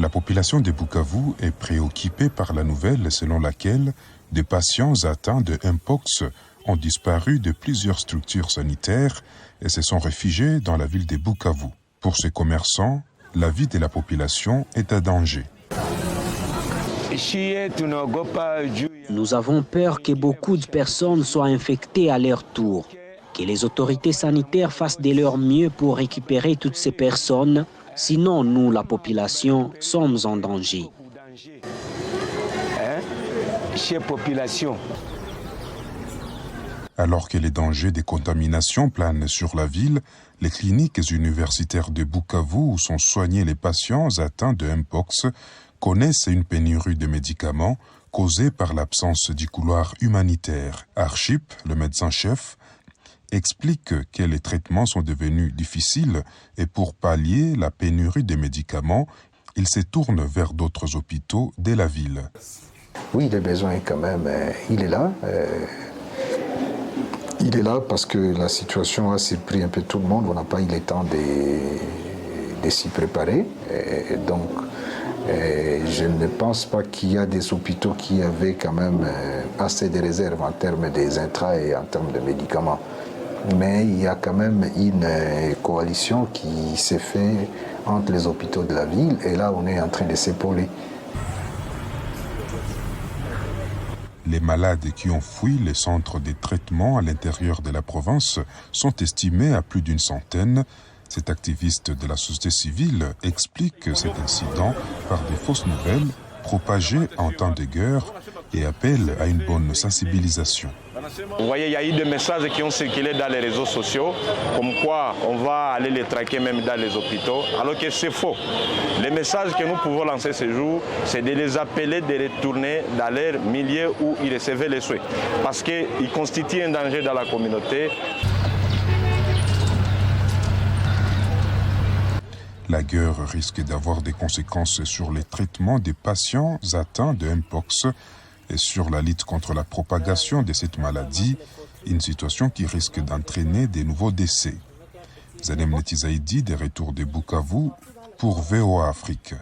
La population de Bukavu est préoccupée par la nouvelle selon laquelle des patients atteints de Mpox ont disparu de plusieurs structures sanitaires et se sont réfugiés dans la ville de Bukavu. Pour ces commerçants, la vie de la population est à danger. Nous avons peur que beaucoup de personnes soient infectées à leur tour, que les autorités sanitaires fassent de leur mieux pour récupérer toutes ces personnes. Sinon, nous, la population, sommes en danger. Alors que les dangers des contaminations planent sur la ville, les cliniques universitaires de Bukavu où sont soignés les patients atteints de Mpox connaissent une pénurie de médicaments causée par l'absence du couloir humanitaire. Archip, le médecin-chef, explique que les traitements sont devenus difficiles et pour pallier la pénurie de médicaments, il se tourne vers d'autres hôpitaux de la ville. Oui, le besoin quand même, il est là. Il est là parce que la situation a surpris un peu tout le monde. On n'a pas eu le temps de s'y préparer. Et donc, je ne pense pas qu'il y a des hôpitaux qui avaient quand même assez de réserves en termes des intrants et en termes de médicaments. Mais il y a quand même une coalition qui s'est faite entre les hôpitaux de la ville et là on est en train de s'épauler. Les malades qui ont fui les centres de traitement à l'intérieur de la province sont estimés à plus d'une centaine. Cet activiste de la société civile explique cet incident par des fausses nouvelles propagées en temps de guerre et appelle à une bonne sensibilisation. Vous voyez, il y a eu des messages qui ont circulé dans les réseaux sociaux, comme quoi on va aller les traquer même dans les hôpitaux, alors que c'est faux. Les messages que nous pouvons lancer ce jour, c'est de les appeler de retourner dans leur milieu où ils recevaient les soins, parce qu'ils constituent un danger dans la communauté. La guerre risque d'avoir des conséquences sur les traitements des patients atteints de Mpox et sur la lutte contre la propagation de cette maladie, une situation qui risque d'entraîner de nouveaux décès. Zanem Netizaïdi, des retours de Bukavu pour VOA Afrique.